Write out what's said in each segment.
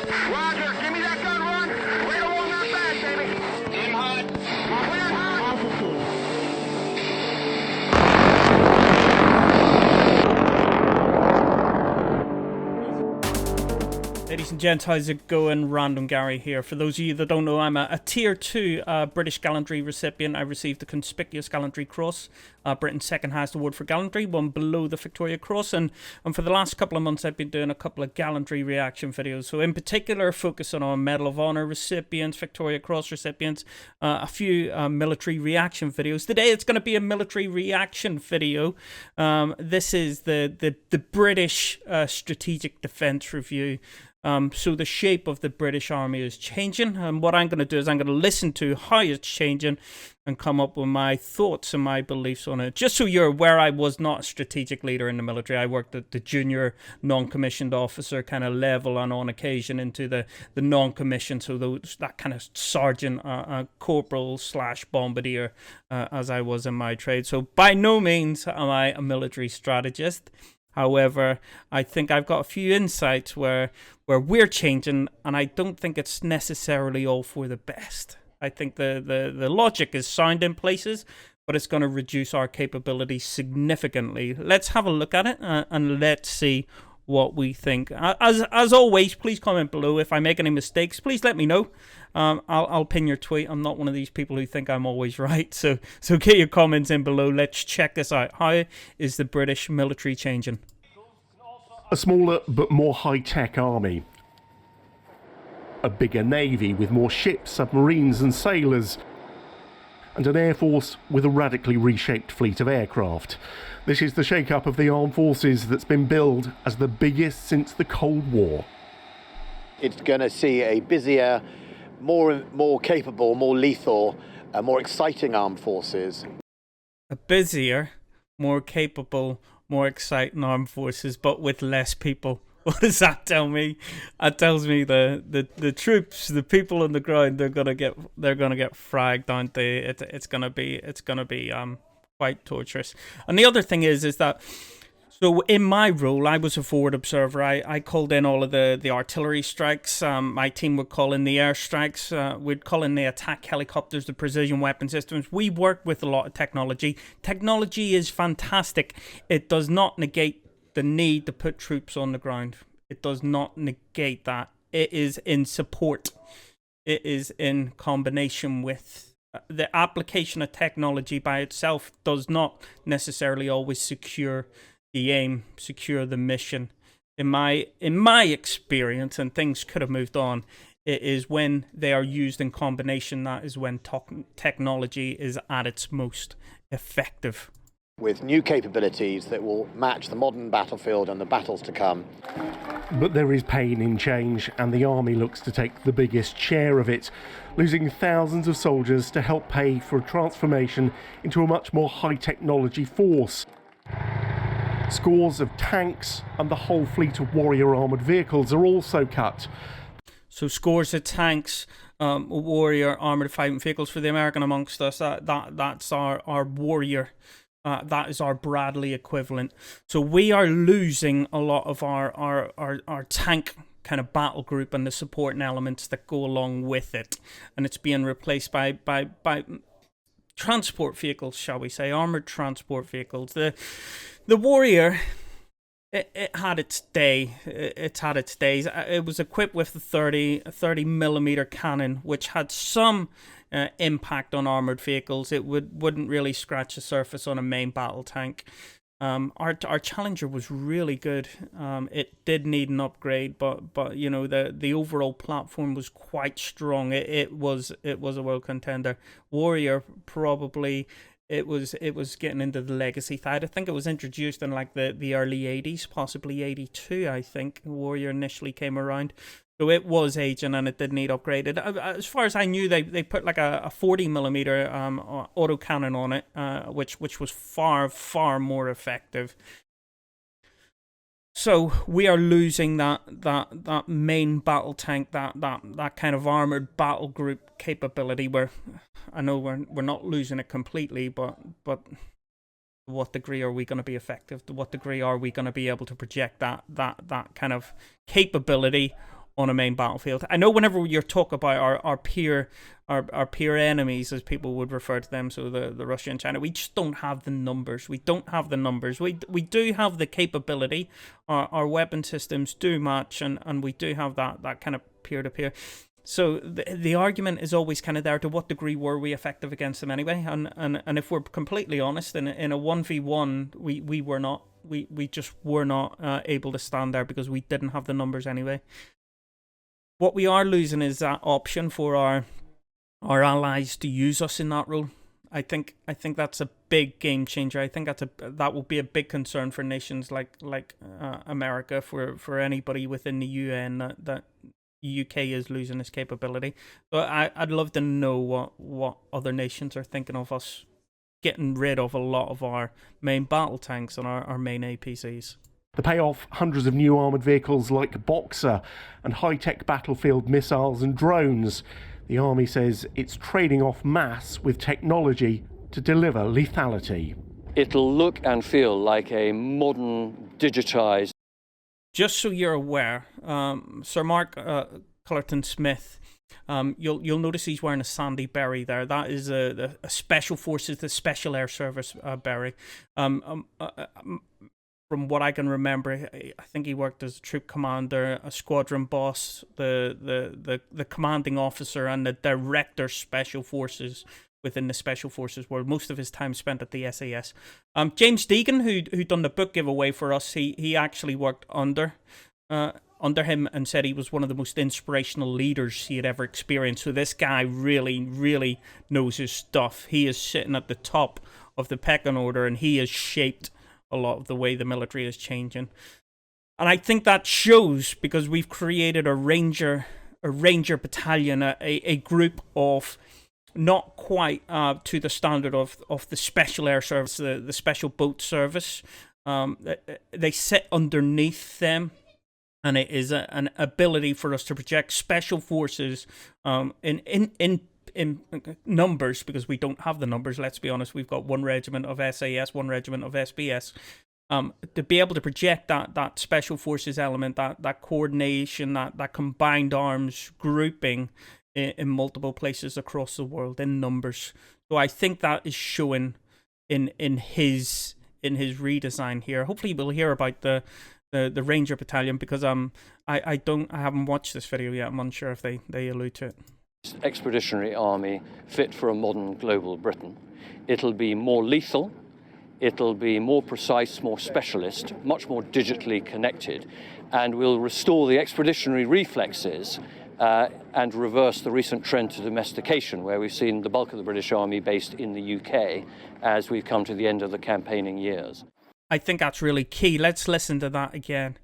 Roger, give me that gun run. Right along that back, baby. Aim hot. Clear hot. Ladies and gents, how's it going? Random Gary here. For those of you that don't know, I'm a Tier 2 British Gallantry recipient. I received the Conspicuous Gallantry Cross, Britain's second highest award for gallantry, one below the Victoria Cross. And for the last couple of months, I've been doing a couple of gallantry reaction videos. So in particular, focusing on Medal of Honor recipients, Victoria Cross recipients, a few military reaction videos. Today, it's going to be a military reaction video. This is the British Strategic Defence Review. So the shape of the British Army is changing, and what I'm going to do is I'm going to listen to how it's changing and come up with my thoughts and my beliefs on it. Just so you're aware, I was not a strategic leader in the military. I worked at the junior non-commissioned officer kind of level, and on occasion into the non-commissioned, so that kind of sergeant, corporal / bombardier, as I was in my trade. So by no means am I a military strategist. However, I think I've got a few insights where we're changing, and I don't think it's necessarily all for the best. I think the logic is sound in places, but it's going to reduce our capabilities significantly. Let's have a look at it and let's see what we think. As always, please comment below. If I make any mistakes, please let me know. I'll pin your tweet. I'm not one of these people who think I'm always right. So get your comments in below. Let's check this out. How is the British military changing? A smaller but more high-tech army. A bigger navy with more ships, submarines and sailors. And an air force with a radically reshaped fleet of aircraft. This is the shake-up of the armed forces that's been billed as the biggest since the Cold War. It's going to see a busier, more capable, more lethal, more exciting armed forces. A busier, more capable, more exciting armed forces, but with less people. What does that tell me? That tells me the troops, the people on the ground, they're gonna get fragged, aren't they? It's gonna be quite torturous. And the other thing is that, so in my role, I was a forward observer. I called in all of the artillery strikes. My team would call in the air strikes. We'd call in the attack helicopters, the precision weapon systems. We work with a lot of technology. Technology is fantastic. It does not negate the need to put troops on the ground. It does not negate that. It is in support. It is in combination with. The application of technology by itself does not necessarily always secure the aim, secure the mission. In my experience, and things could have moved on, it is when they are used in combination that is when technology is at its most effective. With new capabilities that will match the modern battlefield and the battles to come. But there is pain in change, and the army looks to take the biggest share of it, losing thousands of soldiers to help pay for a transformation into a much more high-technology force. Scores of tanks and the whole fleet of warrior armoured vehicles are also cut. So scores of tanks, warrior armoured fighting vehicles for the American amongst us. That's our warrior. That is our Bradley equivalent. So we are losing a lot of our tank kind of battle group and the supporting elements that go along with it, and it's being replaced by transport vehicles, shall we say, armored transport vehicles. The warrior, it had its day. It had its days. It was equipped with a 30mm cannon, which had some impact on armored vehicles. It wouldn't really scratch the surface on a main battle tank. Our Challenger was really good. It did need an upgrade, but you know, the overall platform was quite strong. It was a world contender. Warrior, probably it was getting into the legacy side. I think it was introduced in like the early 80s, possibly 82. I think Warrior initially came around. So it was aging and it did need upgraded. As far as I knew, they put like a 40mm autocannon on it, which was far more effective. So we are losing that main battle tank, that kind of armored battle group capability. Where I know we're not losing it completely, but to what degree are we going to be effective? To what degree are we going to be able to project that kind of capability on a main battlefield. I know whenever you're talking about our peer enemies, as people would refer to them, so the Russia and China, we just don't have the numbers. We don't have the numbers. We do have the capability. Our weapon systems do match, and we do have that kind of peer-to-peer. So the argument is always kind of there, to what degree were we effective against them anyway? And if we're completely honest, in a 1v1, we were not. We just were not able to stand there because we didn't have the numbers anyway. What we are losing is that option for our allies to use us in that role. I think that's a big game changer. I think that will be a big concern for nations like America, for anybody within the UN, that UK is losing its capability. So I'd love to know what other nations are thinking of us getting rid of a lot of our main battle tanks and our main APCs. The payoff, hundreds of new armoured vehicles like Boxer and high-tech battlefield missiles and drones. The army says it's trading off mass with technology to deliver lethality. It'll look and feel like a modern, digitised... Just so you're aware, Sir Mark Cullerton-Smith, you'll notice he's wearing a Sandy Berry there. That is a Special Forces, the Special Air Service Berry. From what I can remember, I think he worked as a troop commander, a squadron boss, the commanding officer, and the director Special Forces within the Special Forces world. Most of his time spent at the SAS. James Deegan, who done the book giveaway for us, he actually worked under him and said he was one of the most inspirational leaders he had ever experienced. So this guy really knows his stuff. He is sitting at the top of the pecking order, and he has shaped a lot of the way the military is changing. And I think that shows because we've created a ranger battalion, a group of not quite to the standard of the Special Air Service, the Special Boat Service. They sit underneath them, and it is an ability for us to project Special Forces in numbers, because we don't have the numbers, let's be honest. We've got one regiment of SAS, one regiment of SBS. To be able to project that Special Forces element, that coordination, that combined arms grouping in multiple places across the world in numbers. So I think that is showing in his redesign here. Hopefully we'll hear about the Ranger Battalion, because I haven't watched this video yet. I'm unsure if they allude to it. Expeditionary Army fit for a modern global Britain. It'll be more lethal, it'll be more precise, more specialist, much more digitally connected, and will restore the expeditionary reflexes and reverse the recent trend to domestication, where we've seen the bulk of the British Army based in the UK as we've come to the end of the campaigning years. I think that's really key. Let's listen to that again.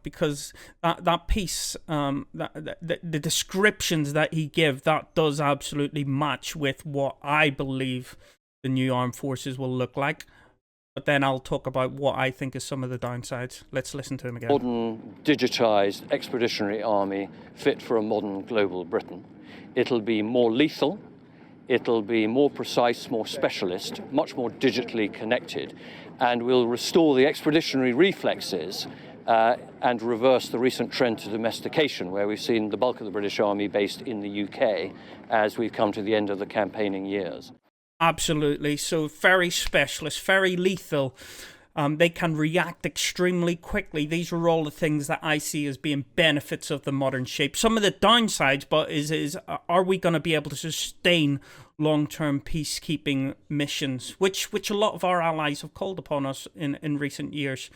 Because that piece, the descriptions that he gives, that does absolutely match with what I believe the new armed forces will look like. But then I'll talk about what I think is some of the downsides. Let's listen to him again. Modern, digitised Expeditionary Army fit for a modern global Britain. It'll be more lethal, it'll be more precise, more specialist, much more digitally connected, and will restore the expeditionary reflexes and reverse the recent trend to domestication, where we've seen the bulk of the British Army based in the UK as we've come to the end of the campaigning years. Absolutely. So very specialist, very lethal. They can react extremely quickly. These are all the things that I see as being benefits of the modern shape. Some of the downsides, but are we going to be able to sustain long-term peacekeeping missions, which a lot of our allies have called upon us in recent years.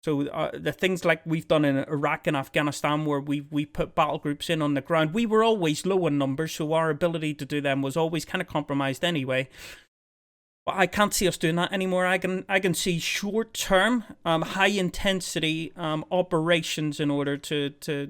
So the things like we've done in Iraq and Afghanistan, where we put battle groups in on the ground, we were always low in numbers, so our ability to do them was always kind of compromised anyway. But I can't see us doing that anymore. I can see short-term, high-intensity operations in order to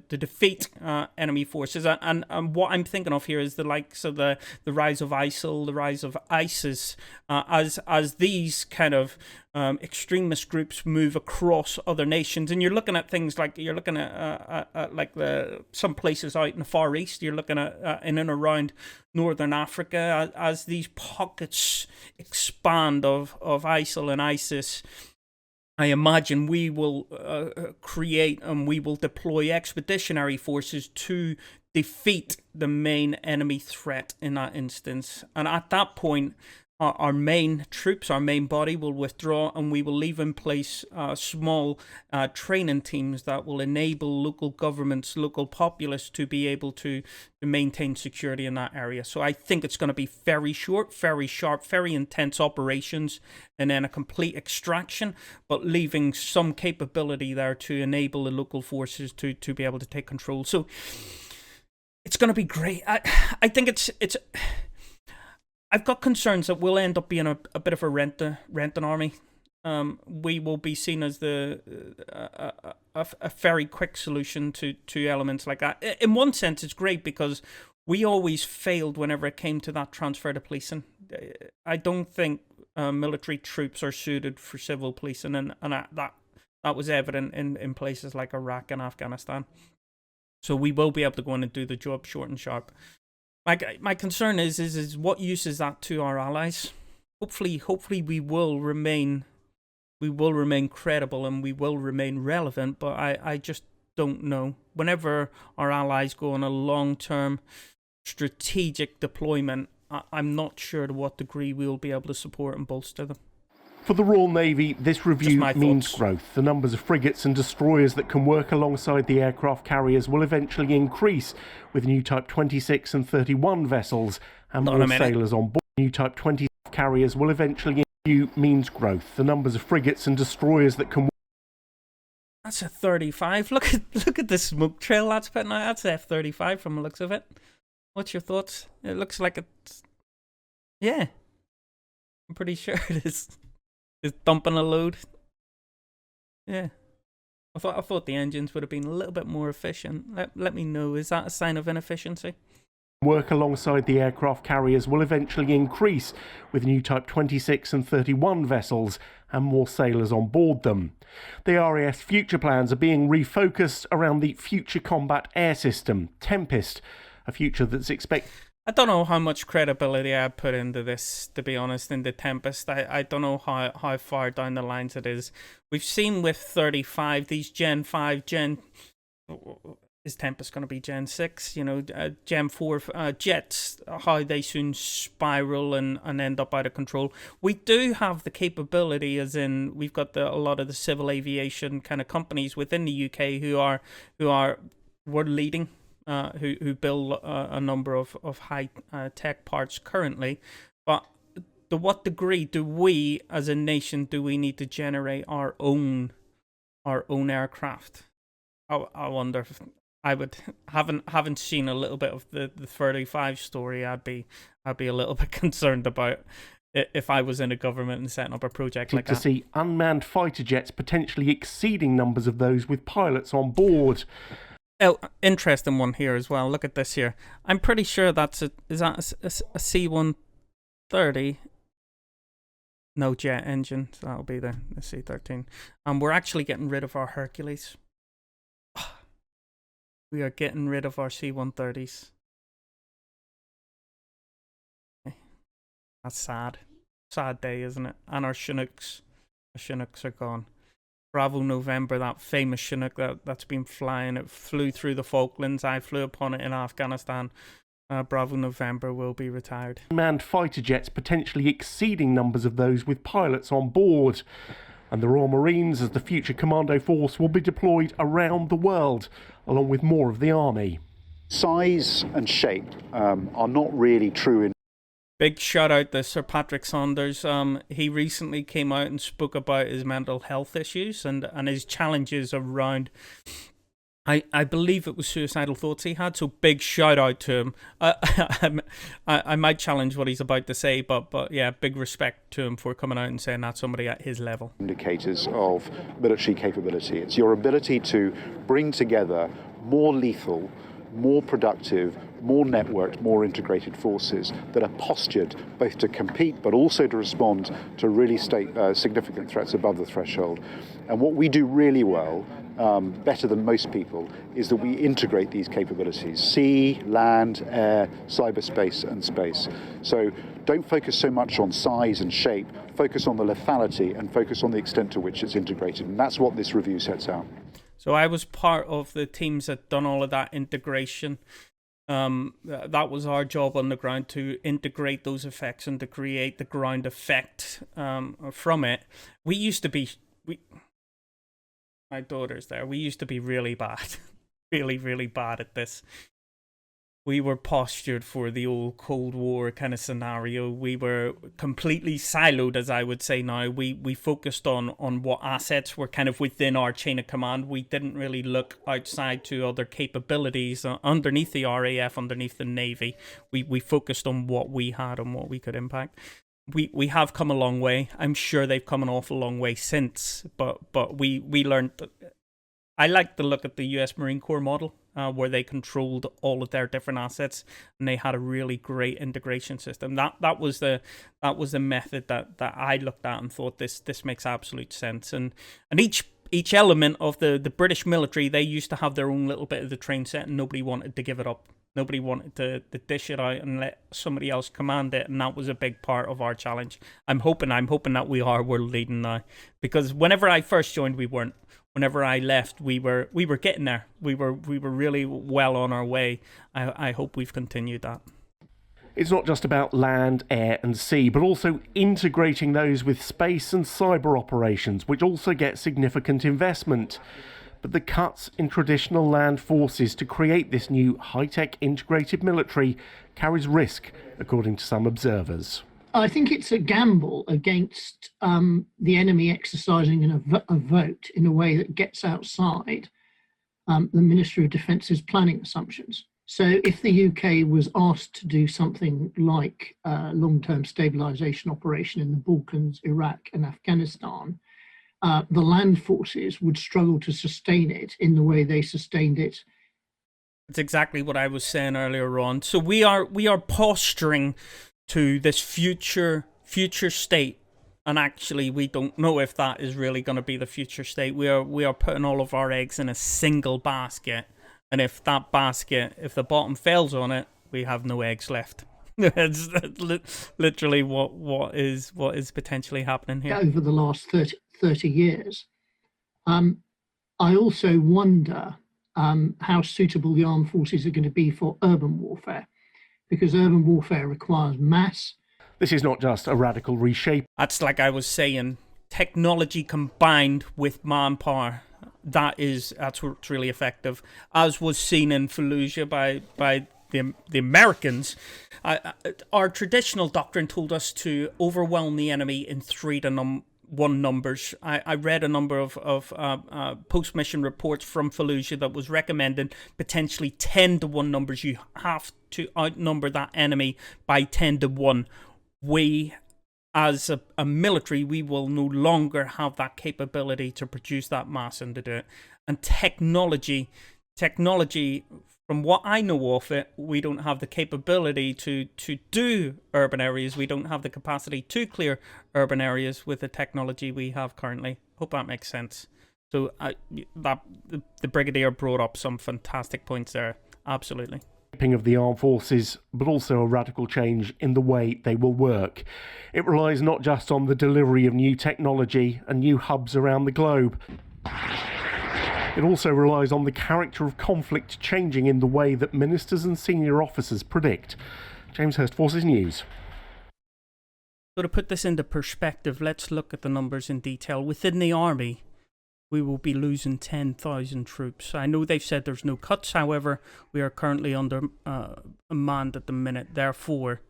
defeat enemy forces. And what I'm thinking of here is the likes of the rise of ISIL, the rise of ISIS, as these kind of extremist groups move across other nations. And you're looking at things like, some places out in the Far East, you're looking at in and around Northern Africa, as these pockets expand of ISIL and ISIS. I imagine we will create and we will deploy expeditionary forces to defeat the main enemy threat in that instance. And at that point, our main troops, our main body will withdraw, and we will leave in place small training teams that will enable local governments, local populace to be able to maintain security in that area. So I think it's going to be very short, very sharp, very intense operations, and then a complete extraction, but leaving some capability there to enable the local forces to be able to take control. So it's going to be great. I think it's I've got concerns that we'll end up being a bit of a renting army. We will be seen as a very quick solution to elements like that. In one sense, it's great because we always failed whenever it came to that transfer to policing. I don't think military troops are suited for civil policing, and that was evident in places like Iraq and Afghanistan. So we will be able to go in and do the job short and sharp. My concern is what use is that to our allies? Hopefully we will remain credible and we will remain relevant, but I just don't know. Whenever our allies go on a long-term strategic deployment, I'm not sure to what degree we will be able to support and bolster them. For the Royal Navy, this review means growth. The numbers of frigates and destroyers that can work alongside the aircraft carriers will eventually increase, with new Type 26 and 31 vessels and more sailors on board. New Type 20 carriers will eventually means growth. The numbers of frigates and destroyers that can... That's a 35. Look at the smoke trail that's putting out. That's F-35 from the looks of it. What's your thoughts? It looks like it's... Yeah. I'm pretty sure it is. It's dumping a load. Yeah. I thought the engines would have been a little bit more efficient. Let me know. Is that a sign of inefficiency? Work alongside the aircraft carriers will eventually increase, with new Type 26 and 31 vessels and more sailors on board them. The RAF's future plans are being refocused around the Future Combat Air System, Tempest, a future that's expected... I don't know how much credibility I put into this, to be honest, in the Tempest. I don't know how far down the lines it is. We've seen with 35, these Gen 5, is Tempest going to be Gen 6? You know, Gen 4 jets, how they soon spiral and end up out of control. We do have the capability, as in we've got a lot of the civil aviation kind of companies within the UK who are world leading. Who build a number of high tech parts currently, but to what degree do we as a nation need to generate our own aircraft? I wonder if I would haven't seen a little bit of the 35 story. I'd be a little bit concerned about if I was in a government and setting up a project like that. To see unmanned fighter jets potentially exceeding numbers of those with pilots on board. Oh, interesting one here as well. Look at this here. I'm pretty sure is that a C-130? No jet engine, so that'll be the C-13. We're actually getting rid of our Hercules. We are getting rid of our C-130s. Okay. That's sad. Sad day, isn't it? And our Chinooks. The Chinooks are gone. Bravo November, that famous Chinook that's been flying. It flew through the Falklands. I flew upon it in Afghanistan. Bravo November will be retired. Manned fighter jets potentially exceeding numbers of those with pilots on board. And the Royal Marines, as the future commando force, will be deployed around the world, along with more of the army. Size and shape are not really true in... Big shout out to Sir Patrick Saunders. He recently came out and spoke about his mental health issues and his challenges around, I believe it was suicidal thoughts he had, so big shout out to him. I might challenge what he's about to say, but yeah, big respect to him for coming out and saying that's somebody at his level. Indicators of military capability. It's your ability to bring together more lethal, more productive, more networked, more integrated forces that are postured both to compete but also to respond to really significant threats above the threshold. And what we do really well, better than most people, is that we integrate these capabilities: sea, land, air, cyberspace and space. So don't focus so much on size and shape, focus on the lethality and focus on the extent to which it's integrated. And that's what this review sets out. So I was part of the teams that done all of that integration. That was our job on the ground, to integrate those effects and to create the ground effect from it. We used to be, my daughter's there, we used to be really bad, really bad at this. We were postured for the old Cold War kind of scenario. We were completely siloed, as I would say now. We focused on what assets were kind of within our chain of command. We didn't really look outside to other capabilities underneath the RAF, underneath the Navy. We focused on what we had and what we could impact. We have come a long way. I'm sure they've come an awful long way since, but we learned. I like to look at the US Marine Corps model, where they controlled all of their different assets and they had a really great integration system. That was the method that I looked at and thought this makes absolute sense. And each element of the British military, they used to have their own little bit of the train set, and nobody wanted to give it up. Nobody wanted to dish it out and let somebody else command it, and that was a big part of our challenge. I'm hoping that we are world leading now, because whenever I first joined, we weren't. Whenever I left, we were getting there. We were really well on our way. I hope we've continued that. It's not just about land, air and sea, but also integrating those with space and cyber operations, which also get significant investment. But the cuts in traditional land forces to create this new high-tech integrated military carries risk, according to some observers. I think it's a gamble against the enemy exercising a vote in a way that gets outside the Ministry of Defence's planning assumptions. So if the UK was asked to do something like a long-term stabilisation operation in the Balkans, Iraq and Afghanistan, the land forces would struggle to sustain it in the way they sustained it. It's exactly what I was saying earlier on. So we are posturing to this future state, and actually we don't know if that is really going to be the future state. We are putting all of our eggs in a single basket, and if that basket, if the bottom fails on it, we have no eggs left. It's literally what is potentially happening here over the last 30 years. I also wonder how suitable the armed forces are going to be for urban warfare, because urban warfare requires mass. This is not just a radical reshape. That's like I was saying, technology combined with manpower. That's what's really effective, as was seen in Fallujah by the Americans. Our traditional doctrine told us to overwhelm the enemy in 3-1 numbers. I read a number of post-mission reports from Fallujah that was recommending potentially 10-1 numbers. You have to outnumber that enemy by 10-1. We, as a military, we will no longer have that capability to produce that mass and to do it. And technology, from what I know of it, we don't have the capability to do urban areas. We don't have the capacity to clear urban areas with the technology we have currently. Hope that makes sense. So the Brigadier brought up some fantastic points there. Absolutely. Of the armed forces, but also a radical change in the way they will work. It relies not just on the delivery of new technology and new hubs around the globe. It also relies on the character of conflict changing in the way that ministers and senior officers predict. James Hurst, Forces News. So to put this into perspective, let's look at the numbers in detail. Within the army, we will be losing 10,000 troops. I know they've said there's no cuts, however, we are currently under manned at the minute. Therefore,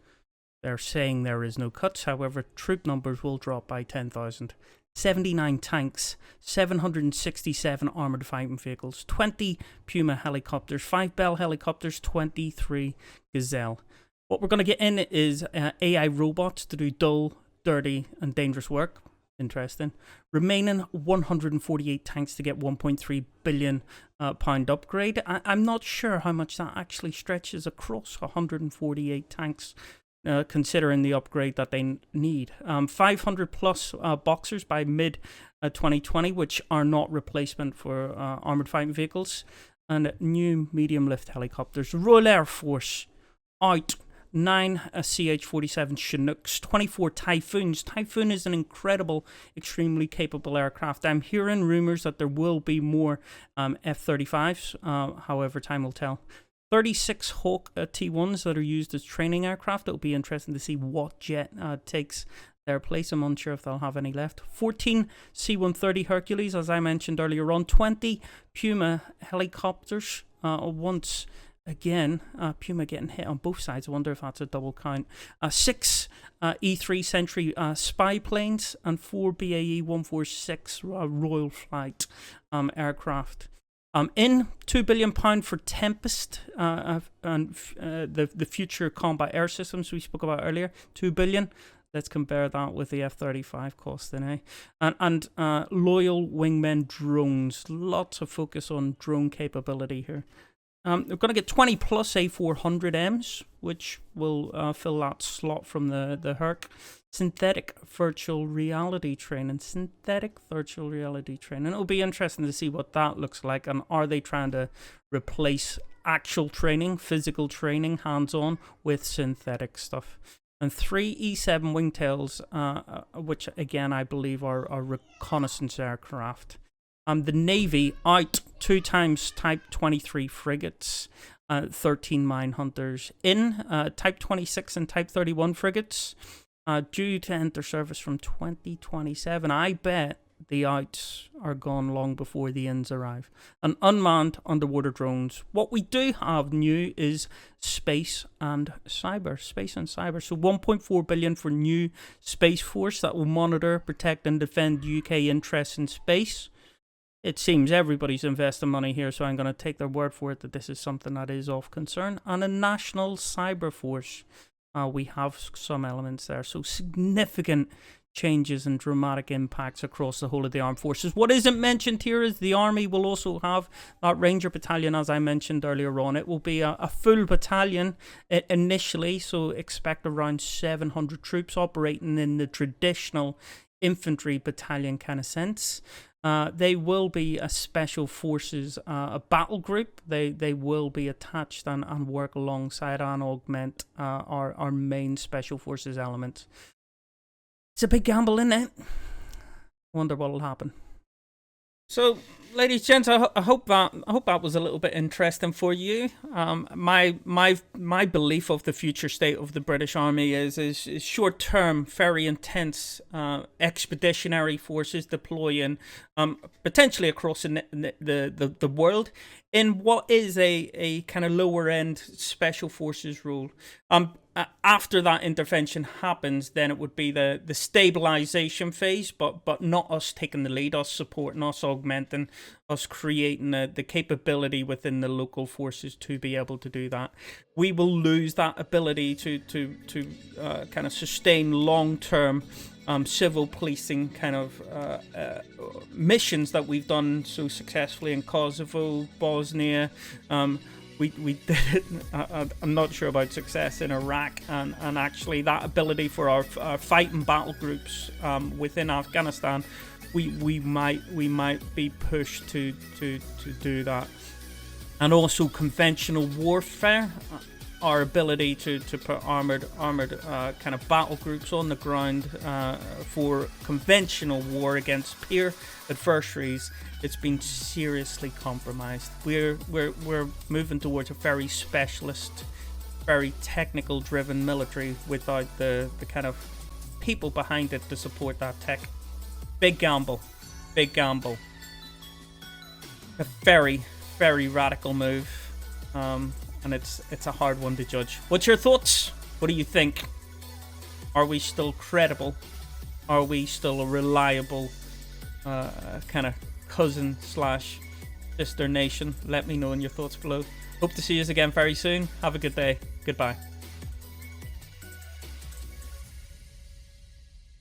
they're saying there is no cuts. However, troop numbers will drop by 10,000. 79 tanks, 767 armoured fighting vehicles, 20 Puma helicopters, 5 Bell helicopters, 23 Gazelle. What we're going to get in is AI robots to do dull, dirty and dangerous work. Interesting. Remaining 148 tanks to get 1.3 billion pound upgrade. I'm not sure how much that actually stretches across 148 tanks, considering the upgrade that they need. 500 plus boxers by mid 2020, which are not replacement for armored fighting vehicles, and new medium lift helicopters. Royal Air Force out. 9 CH-47 Chinooks, 24 Typhoons. Typhoon is an incredible, extremely capable aircraft. I'm hearing rumors that there will be more F-35s, however, time will tell. 36 Hawk T-1s that are used as training aircraft. It'll be interesting to see what jet takes their place. I'm unsure if they'll have any left. 14 C-130 Hercules, as I mentioned earlier on. 20 Puma helicopters. Once again, Puma getting hit on both sides. I wonder if that's a double count. 6 E-3 Sentry spy planes and 4 BAE 146 Royal Flight aircraft. In £2 billion for Tempest and the future combat air systems we spoke about earlier. $2 billion. Let's compare that with the F-35 costing, eh? And loyal wingmen drones. Lots of focus on drone capability here. We're going to get 20 plus A400Ms, which will fill that slot from the Herc. Synthetic virtual reality training. It'll be interesting to see what that looks like, and are they trying to replace actual training, physical training, hands-on, with synthetic stuff. And 3 E7 wingtails, which again I believe are reconnaissance aircraft. The Navy out 2 times Type 23 frigates, 13 mine hunters. In Type 26 and Type 31 frigates, due to enter service from 2027. I bet the outs are gone long before the ins arrive. And unmanned underwater drones. What we do have new is space and cyber. So 1.4 billion for new Space Force that will monitor, protect and defend UK interests in space. It seems everybody's investing money here, so I'm going to take their word for it that this is something that is of concern. And a national cyber force. We have some elements there. So significant changes and dramatic impacts across the whole of the armed forces. What isn't mentioned here is the army will also have that Ranger battalion, as I mentioned earlier on. It will be a full battalion initially, so expect around 700 troops operating in the traditional infantry battalion kind of sense. They will be a special forces, a battle group. They will be attached and work alongside and augment our main special forces element. It's a big gamble, isn't it? Wonder what will happen. So, ladies and gents, I hope that was a little bit interesting for you. My belief of the future state of the British Army is short term, very intense expeditionary forces deploying potentially across the world in what is a kind of lower end special forces role. After that intervention happens, then it would be the stabilization phase, but not us taking the lead, us supporting, us augmenting, us creating the capability within the local forces to be able to do that. We will lose that ability to kind of sustain long-term civil policing kind of missions that we've done so successfully in Kosovo, Bosnia. We did it. I'm not sure about success in Iraq, and actually that ability for our fighting battle groups within Afghanistan, we might be pushed to do that, and also conventional warfare. Our ability to put armored kind of battle groups on the ground for conventional war against peer adversaries, it's been seriously compromised. We're moving towards a very specialist, very technical driven military without the kind of people behind it to support that tech. Big gamble. A very, very radical move. And it's a hard one to judge. What's your thoughts? What do you think? Are we still credible? Are we still a reliable kind of cousin / sister nation? Let me know in your thoughts below. Hope to see you again very soon. Have a good day. Goodbye.